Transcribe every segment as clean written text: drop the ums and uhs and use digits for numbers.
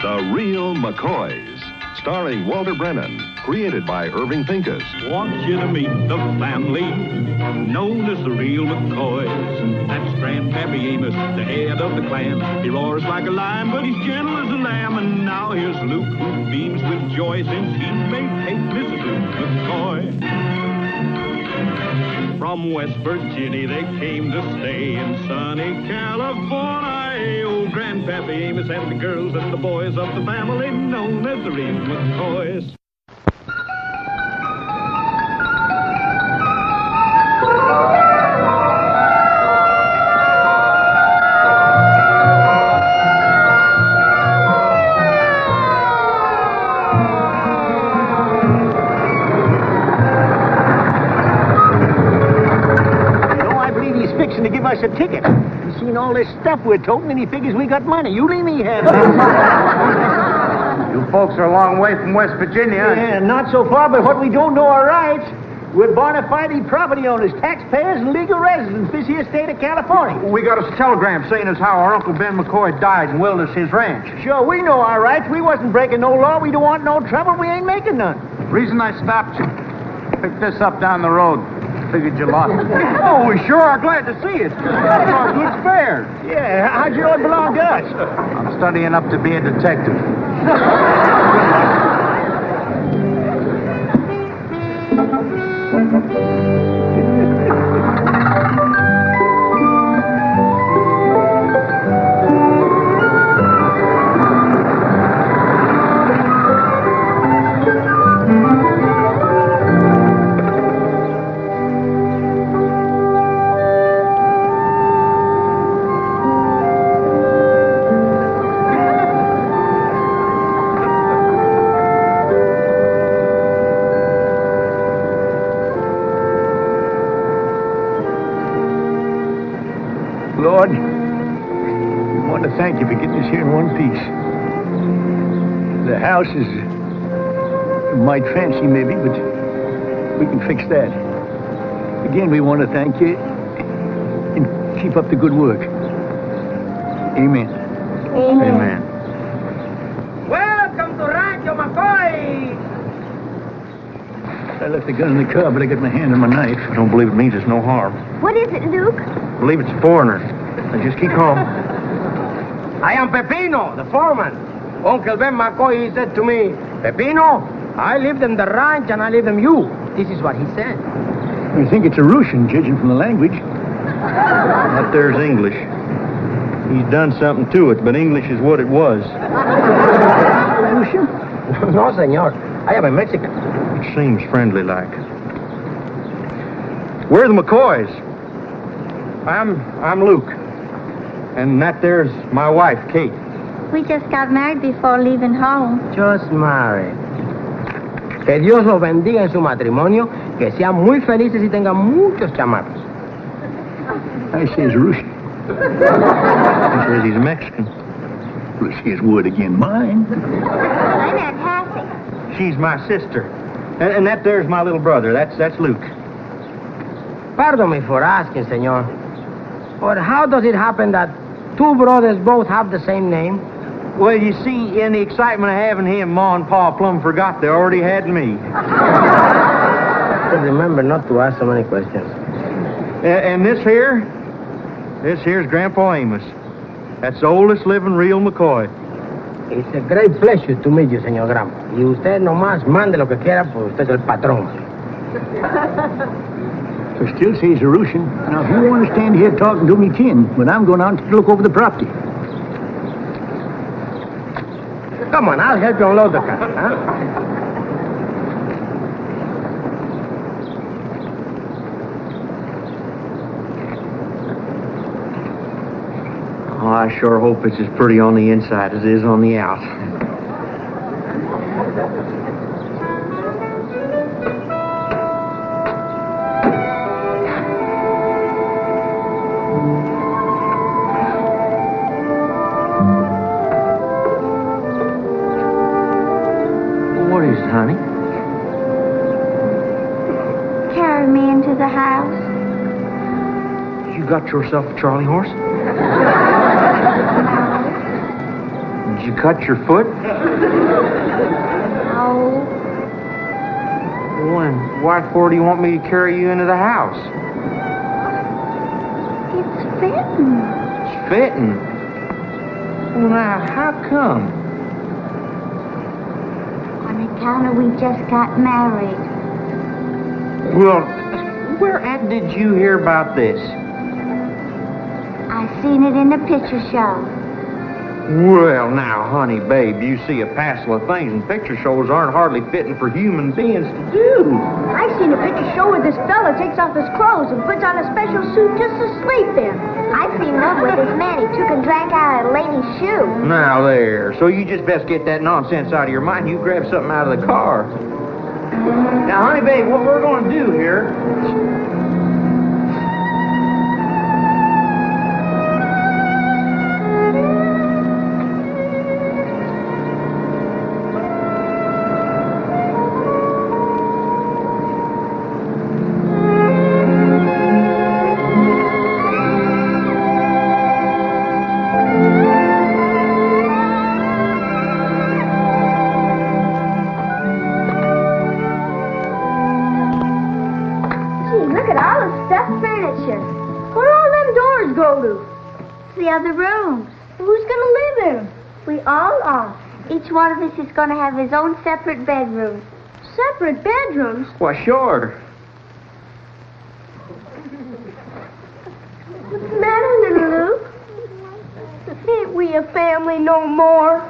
The Real McCoys, starring Walter Brennan, created by Irving Pincus. Want you to meet the family known as the Real McCoys. That's Grandpappy Amos, the head of the clan. He roars like a lion, but he's gentle as a lamb. And now here's Luke, who beams with joy since he made Kate Mrs. Luke McCoy. From West Virginia they came to stay in sunny California. Old Grandpappy Amos and the girls and the boys of the family known as the Real McCoys. To give us a ticket. He's seen all this stuff we're toting, and he figures we got money. You leave me here. You folks are a long way from West Virginia. Yeah, not so far, but what we don't know our rights. We're bona fide property owners, taxpayers, and legal residents this here state of California. We got a telegram saying as how our Uncle Ben McCoy died and willed us his ranch. Sure, we know our rights. We wasn't breaking no law. We don't want no trouble. We ain't making none. Reason I stopped you. Picked this up down the road. Figured you lost it. Oh, we sure are glad to see it. That's good fare. Yeah, how'd you know it belonged to us? I'm studying up to be a detective. Lord, we want to thank you for getting us here in one piece. The house is might fancy maybe, but we can fix that. Again, we want to thank you and keep up the good work. Amen. Amen. Amen. Welcome to Rancho McCoy. I left the gun in the car, but I got my hand on my knife. I don't believe it means it's no harm. What is it, Luke? I believe it's foreigners. Now just keep calm. I am Pepino, the foreman. Uncle Ben McCoy, he said to me, Pepino, I live in the ranch and I live in you. This is what he said. We think it's a Russian, judging from the language. That there's English. He's done something to it, but English is what it was. Russian? No, senor. I am a Mexican. It seems friendly like. We're the McCoys. I'm Luke. And that there's my wife, Kate. We just got married before leaving home. Just married. Que Dios los bendiga en su matrimonio, que sean muy felices y tengan muchos chamacos. I says Russian. He says he's Mexican. Well, it's his word again, mine. I'm Aunt Hassie. She's my sister. And that there's my little brother. That's Luke. Pardon me for asking, senor. But how does it happen that two brothers both have the same name? Well, you see, in the excitement of having him, Ma and Pa plumb forgot they already had me. Remember not to ask so many questions. And this here's Grandpa Amos. That's the oldest living real McCoy. It's a great pleasure to meet you, señor Grandpa. Y usted nomás mande lo que quiera, pues usted es el patrón. So still says a Russian. Now, if you want to stand here talking to me, kin, but I'm going out to look over the property. Come on, I'll help you unload the car, huh? Oh, I sure hope it's as pretty on the inside as it is on the out. What is it, honey? Carry me into the house. You got yourself a Charlie horse? you cut your foot? No. Well, and what for do you want me to carry you into the house? It's fitting. It's fitting. Well, now, how come? On account of we just got married. Well, where did you hear about this? I seen it in the picture show. Well, now, honey, babe, you see a passel of things, and picture shows aren't hardly fitting for human beings to do. I seen a picture show where this fella takes off his clothes and puts on a special suit just to sleep in. I seen one where this man, he took and drank out of a lady's shoe. Now, there. So you just best get that nonsense out of your mind. You grab something out of the car. Now, honey, babe, what we're going to do here... The other rooms. Who's gonna live in them? We all are. Each one of us is going to have his own separate bedroom. Separate bedrooms? Why, sure. What's the matter, little Luke? Ain't we a family no more?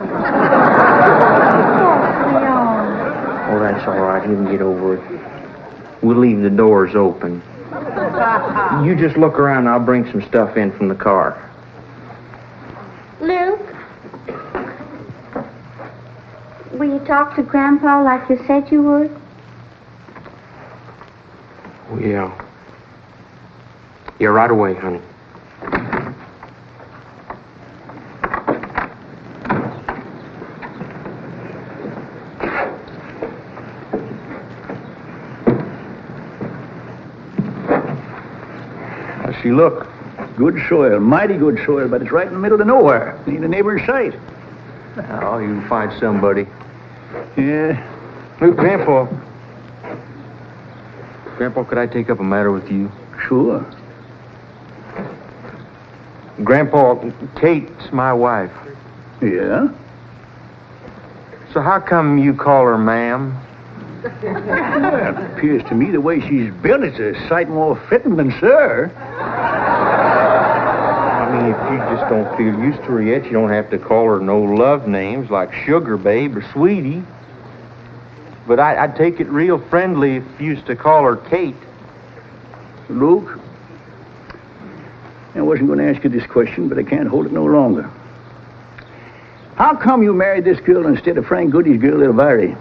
Oh, that's all right. You can get over it. We'll leave the doors open. You just look around and I'll bring some stuff in from the car. Luke, will you talk to Grandpa like you said you would? Oh, yeah. Yeah, right away, honey. See, look, good soil, mighty good soil, but it's right in the middle of nowhere. Ain't a neighbor in sight. Oh, you can find somebody. Yeah. Look, Grandpa. Grandpa, could I take up a matter with you? Sure. Grandpa, Kate's my wife. Yeah? So how come you call her ma'am? Well, it appears to me the way she's built, it's a sight more fitting than sir. I mean, if you just don't feel used to her yet, you don't have to call her no love names like Sugar Babe or Sweetie. But I'd take it real friendly if you used to call her Kate. Luke, I wasn't going to ask you this question, but I can't hold it no longer. How come you married this girl instead of Frank Goody's girl, Elvira?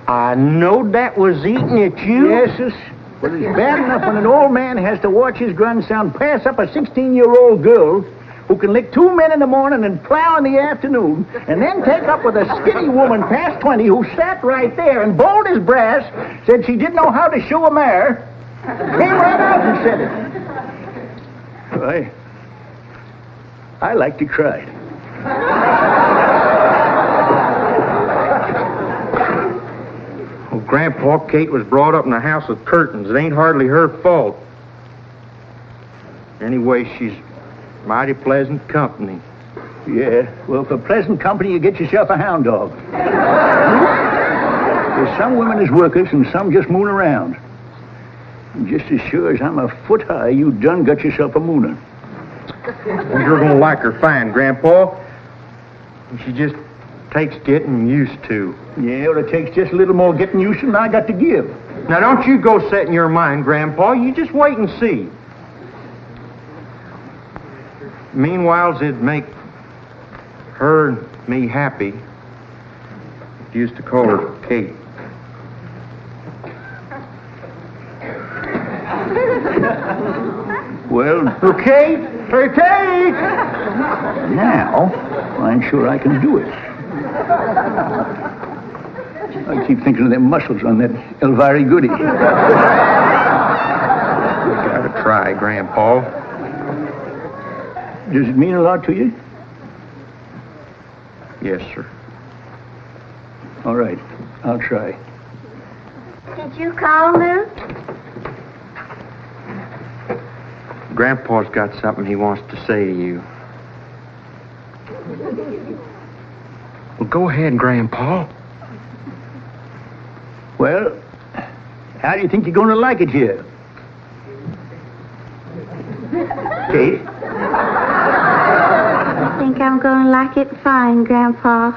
I know that was eating at you. Yes, sis. But it's bad enough when an old man has to watch his grandson pass up a 16-year-old girl who can lick 2 men in the morning and plow in the afternoon, and then take up with a skinny woman past 20 who sat right there and bold as brass, said she didn't know how to shoe a mare, came right out and said it. Why, I like to cry. Well, Grandpa, Kate was brought up in a house with curtains. It ain't hardly her fault. Anyway, she's mighty pleasant company. Yeah, well, for pleasant company, you get yourself a hound dog. There's some women as workers and some just moon around. And just as sure as I'm a foot high, you done got yourself a mooner. Well, you're gonna like her fine, Grandpa. She just takes getting used to. Yeah, well, it takes just a little more getting used to than I got to give. Now, don't you go set in your mind, Grandpa. You just wait and see. Meanwhile, it'd make her and me happy if you used to call her Kate. Well, Kate! Hey, Kate! now, I'm sure I can do it. I keep thinking of them muscles on that Elvira Goody. You gotta try, Grandpa. Does it mean a lot to you? Yes, sir. All right, I'll try. Did you call, Luke? Grandpa's got something he wants to say to you. Well, go ahead, Grandpa. Well, how do you think you're going to like it here? Kate? I think I'm going to like it fine, Grandpa.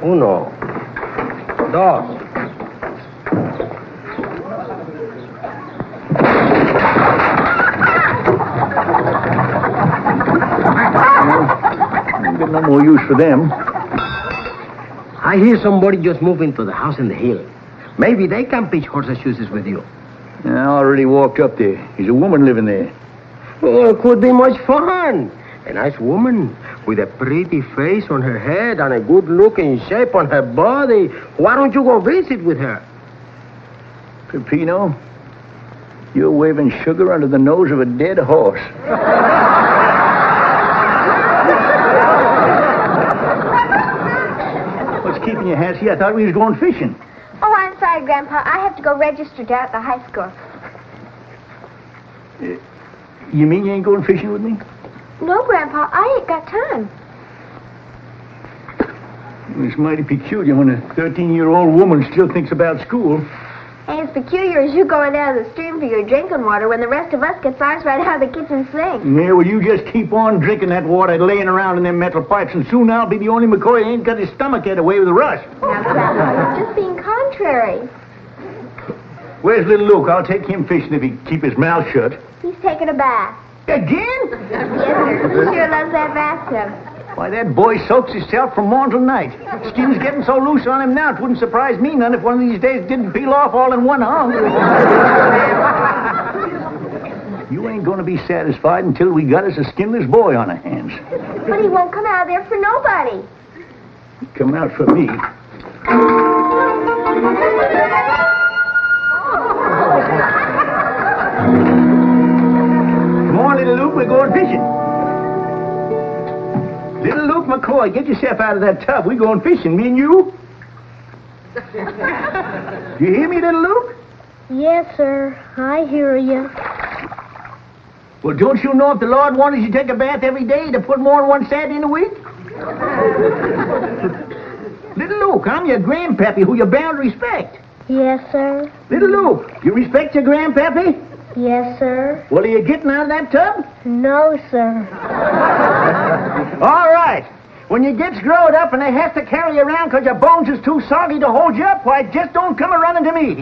Uno, dos. Ain't got no more use for them. I hear somebody just moved into the house in the hill. Maybe they can pitch horseshoes with you. I already walked up there. There's a woman living there. Well, it could be much fun. A nice woman with a pretty face on her head and a good-looking shape on her body. Why don't you go visit with her? Peppino, you're waving sugar under the nose of a dead horse. What's keeping you, Hassie? I thought we was going fishing. Oh, I'm sorry, Grandpa. I have to go register down at the high school. You mean you ain't going fishing with me? No, Grandpa, I ain't got time. It's mighty peculiar when a 13-year-old woman still thinks about school. Ain't as peculiar as you going down to the stream for your drinking water when the rest of us gets ours right out of the kitchen sink. Yeah, well, you just keep on drinking that water laying around in them metal pipes, and soon I'll be the only McCoy that ain't got his stomach yet away with the rush. Now, Grandpa, you're just being contrary. Where's little Luke? I'll take him fishing if he keep his mouth shut. He's taking a bath. Again? Yes, sir. He sure loves that bathtub. Why, that boy soaks himself from morning till night. Skin's getting so loose on him now, it wouldn't surprise me none if one of these days didn't peel off all in one hunk. You ain't going to be satisfied until we got us a skinless boy on our hands. But he won't come out of there for nobody. Come out for me. Come on, little Luke, we're going fishing. Little Luke McCoy, get yourself out of that tub. We're going fishing, me and you. You hear me, little Luke? Yes, sir. I hear you. Well, don't you know if the Lord wanted you to take a bath every day to put more than one Saturday in a week? Little Luke, I'm your grandpappy who you're bound to respect. Yes, sir. Little Luke, you respect your grandpappy? Yes, sir. Well, are you getting out of that tub? No, sir. All right. When you gets growed up and they have to carry you around because your bones is too soggy to hold you up, why, just don't come a-running to me.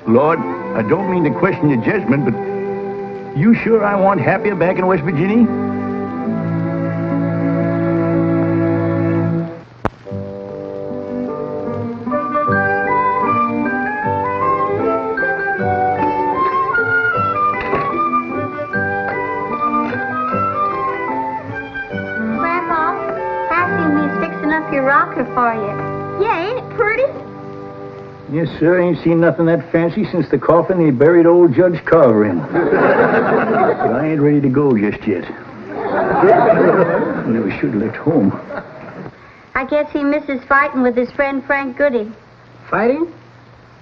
Lord, I don't mean to question your judgment, but you sure I want happier back in West Virginia? Grandpa, Hassie and me's fixing up your rocker for you. Yeah, ain't it pretty? Yes, sir. I ain't seen nothing that fancy since the coffin they buried old Judge Carver in. But I ain't ready to go just yet. I never should have left home. I guess he misses fighting with his friend Frank Goody. Fighting?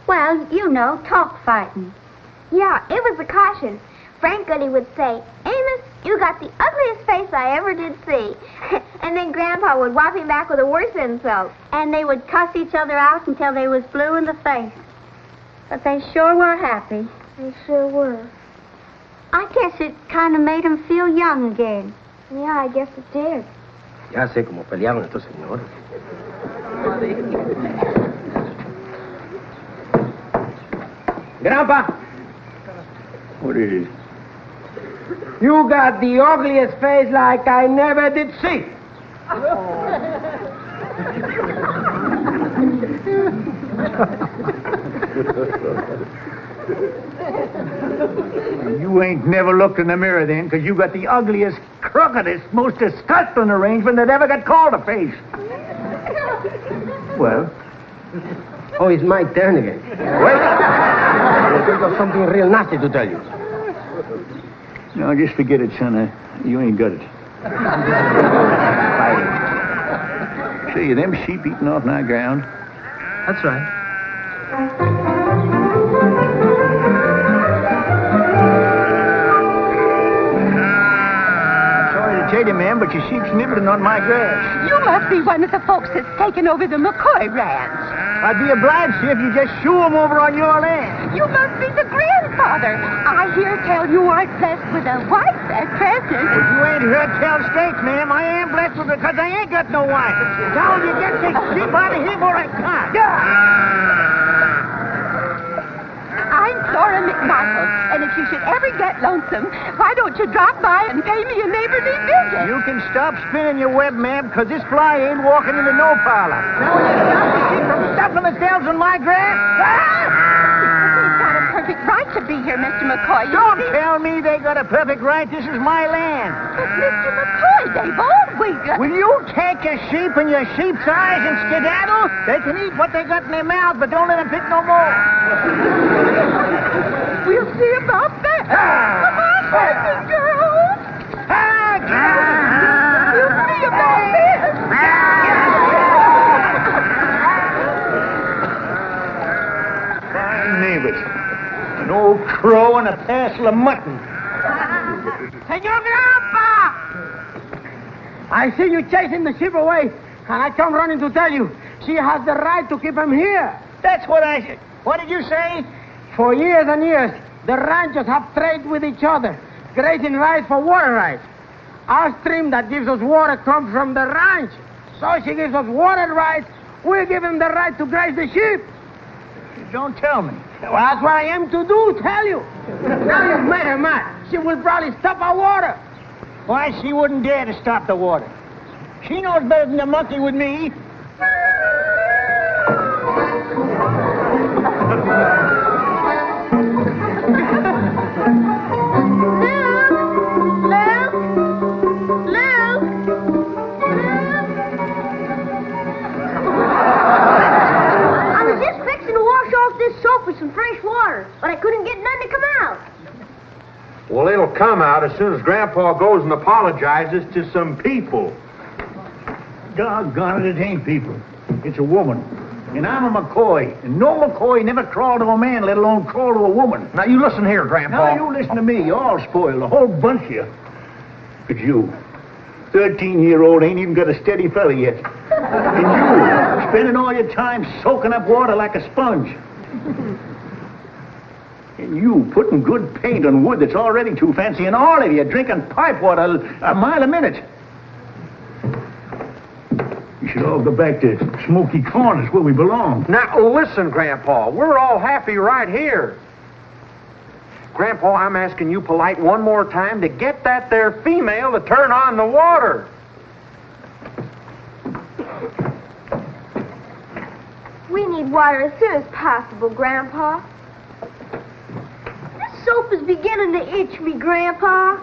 Well, you know, talk fighting. Yeah, it was a caution. Frank Goody would say, Amos, you got the ugliest face I ever did see. And then Grandpa would whop him back with a worse insult. And they would cuss each other out until they was blue in the face. But they sure were happy. They sure were. I guess it kind of made them feel young again. Yeah, I guess it did. Ya sé cómo peleaban estos señores. Grandpa, What is it? you got the ugliest face like I never did see. You ain't never looked in the mirror then, because you got the ugliest, crookedest, most disgusting arrangement that ever got called a face. Well? Oh, it's my turn again. Well? I've got something real nasty to tell you. No, just forget it, son. You ain't got it. See, them sheep eating off my ground. That's right. Sorry to tell you, ma'am, but your sheep's nibbling on my grass. You must be one of the folks that's taken over the McCoy ranch. I'd be obliged to if you just shoo them over on your land. You must be the grandfather. I hear tell you aren't blessed with a wife at present. If you ain't heard tell straight, ma'am, I am blessed with it because I ain't got no wife. Now you get this sheep out of here before I come. I'm Flora McMichael, and if you should ever get lonesome, why don't you drop by and pay me a neighborly visit? You can stop spinning your web, ma'am, because this fly ain't walking into no parlor. Now will you stop the sheep from stuffing themselves in my grass? They've got a perfect right to be here, Mr. McCoy. Don't tell me they got a perfect right. This is my land. But Mr. McCoy, they've always... Will you take your sheep and your sheep's eyes and skedaddle? They can eat what they got in their mouth, but don't let them pick no more. We'll see about that. Come on, Hassie, girls. We'll see about this. Fine neighbors. An old crow and a parcel of mutton. Senor Grandpa! I see you chasing the sheep away, and I come running to tell you she has the right to keep them here. That's what I said. What did you say? For years and years, the ranchers have traded with each other, grazing rights for water rights. Our stream that gives us water comes from the ranch. So she gives us water rights, we give them the right to graze the sheep. Don't tell me. Well, that's what I am to do, tell you. Now you've made her mad. She will probably stop our water. Why, she wouldn't dare to stop the water. She knows better than to monkey with me. With some fresh water, but I couldn't get none to come out. Well, it'll come out as soon as Grandpa goes and apologizes to some people. Doggone it, it ain't people. It's a woman. And I'm a McCoy. And no McCoy never crawled to a man, let alone crawl to a woman. Now, you listen here, Grandpa. Now, you listen to me. You're all spoiled, a whole bunch of you. But you, 13-year-old, ain't even got a steady fella yet. And you, spending all your time soaking up water like a sponge. And you putting good paint on wood that's already too fancy, and all of you drinking pipe water a mile a minute. You should all go back to Smokey Corners where we belong. Now, listen, Grandpa. We're all happy right here. Grandpa, I'm asking you polite one more time to get that there female to turn on the water. We need water as soon as possible, Grandpa. This soap is beginning to itch me, Grandpa.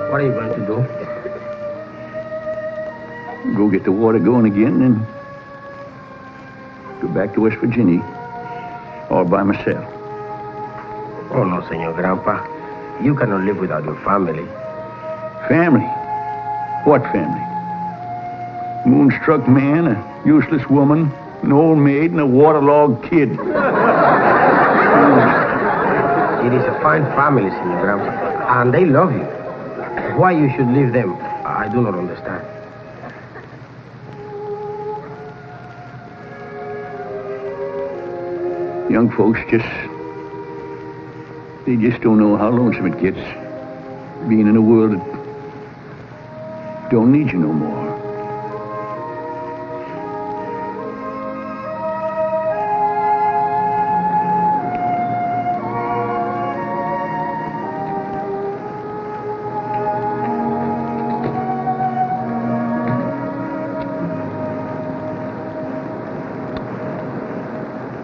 What are you going to do? Go get the water going again and go back to West Virginia all by myself. Oh, no, Senor Grandpa. You cannot live without your family. Family? What family? Moonstruck man, a useless woman, an old maid, and a waterlogged kid. It is a fine family, Senor Grandpa, and they love you. Why you should leave them, I do not understand. Young folks they just don't know how lonesome it gets being in a world that don't need you no more.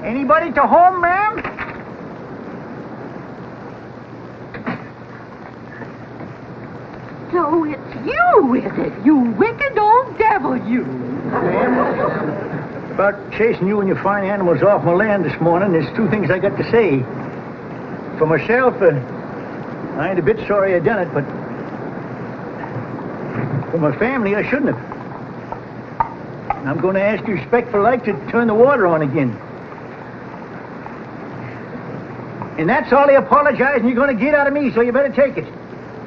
Anybody to home, ma'am? So it's you, is it? You wicked old devil, you. About chasing you and your fine animals off my land this morning, there's two things I got to say. For myself, I ain't a bit sorry I done it, but for my family, I shouldn't have. I'm going to ask you respectful like to turn the water on again. And that's all the apologizing you're going to get out of me, so you better take it.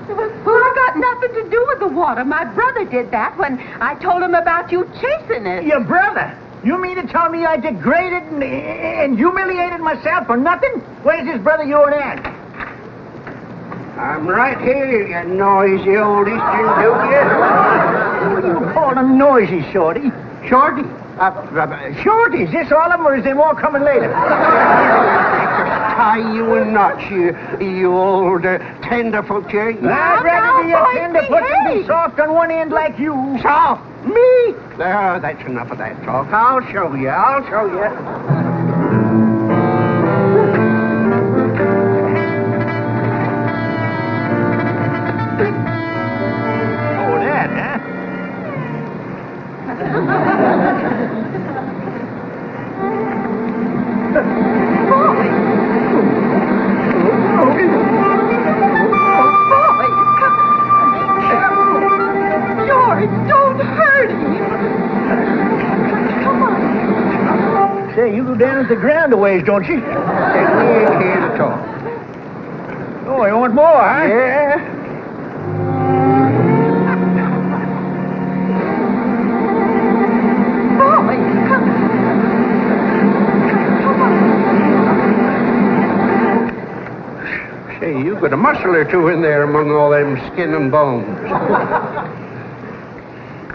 Well, I got nothing to do with the water. My brother did that when I told him about you chasing it. Your brother? You mean to tell me I degraded and humiliated myself for nothing? Where's his brother, you and Ann? I'm right here, you noisy old Eastern Duke. What do you call them noisy, Shorty? Shorty? Shorty, is this all of them, or is there more coming later? Tie you in knots, you old tenderfoot, you. I'd rather be a tenderfoot than be soft on one end like you. Soft? Me? There, that's enough of that talk. I'll show you. Oh, that, huh? George, don't hurt him. Come on. Say, you go down at the ground a ways, don't you? We ain't here to talk. Oh, you want more, huh? Yeah? Boy, come on. Say, you got a muscle or two in there among all them skin and bones.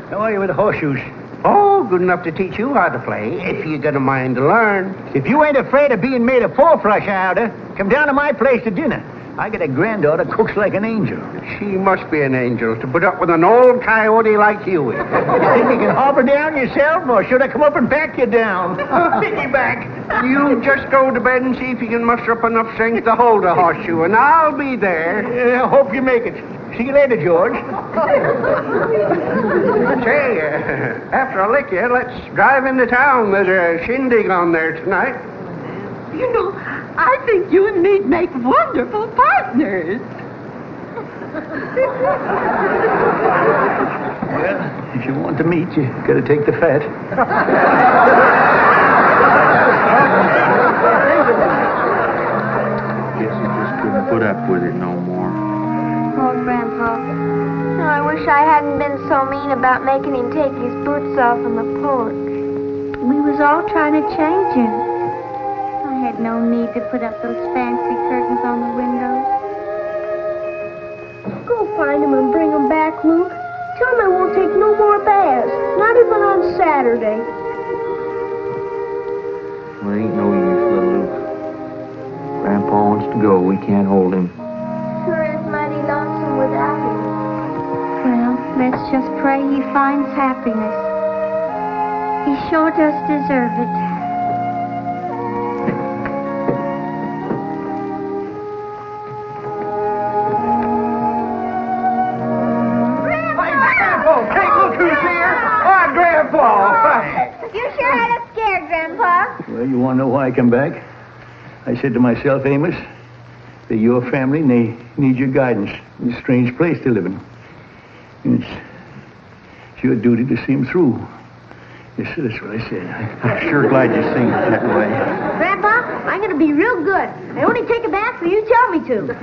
How are you with the horseshoes? Oh, good enough to teach you how to play, if you got a mind to learn. If you ain't afraid of being made a full-flush out of, come down to my place to dinner. I got a granddaughter cooks like an angel. She must be an angel to put up with an old coyote like you. You think you can hop her down yourself, or should I come up and back you down? Piggyback. You just go to bed and see if you can muster up enough strength to hold a horseshoe, and I'll be there. I hope you make it. See you later, George. Say, after I lick you, let's drive into town. There's a shindig on there tonight. You know, I think you and me'd make wonderful partners. Well, if you want to meet, you gotta take the fat. Guess he just couldn't put up with it no more. Oh, Grandpa. I wish I hadn't been so mean about making him take his boots off on the porch. We was all trying to change him. I had no need to put up those fancy curtains on the windows. Go find him and bring him back, Luke. Tell him I won't take no more baths, not even on Saturday. Well, ain't no use, little Luke. Grandpa wants to go. We can't hold him. Sure is mighty lonesome without him. Well, let's just pray he finds happiness. He sure does deserve it. Hey, look who's here. Oh, Grandpa. You sure had us scared, Grandpa. Well, you want to know why I come back? I said to myself, Amos, they're your family and they need your guidance. It's a strange place to live in. And it's your duty to see them through. Yes, that's what I said. I'm sure glad you sing it that way. Grandpa, I'm going to be real good. I only take a bath when you tell me to.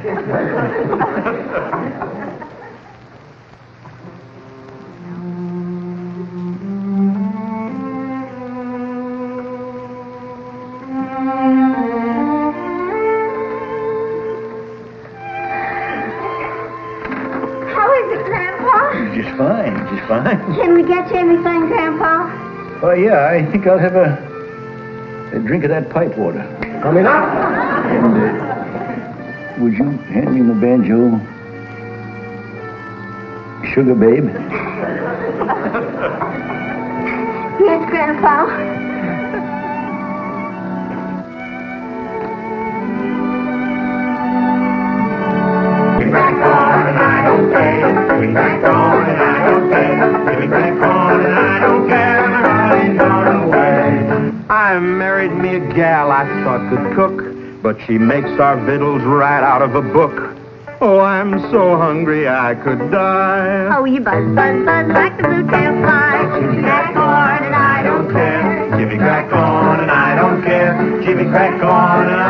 How is it, Grandpa? Just fine, just fine. Can we get you anything, Grandpa? Oh, yeah, I think I'll have a drink of that pipe water. Coming up. And, would you hand me my banjo? Sugar babe? Yes, Grandpa. I married me a gal I thought could cook, but she makes our victuals right out of a book. Oh, I'm so hungry I could die. Oh, you buzz, buzz, buzz like the blue-tailed fly. Jimmy crack corn and I don't care. Jimmy crack corn and I don't care. Jimmy crack corn and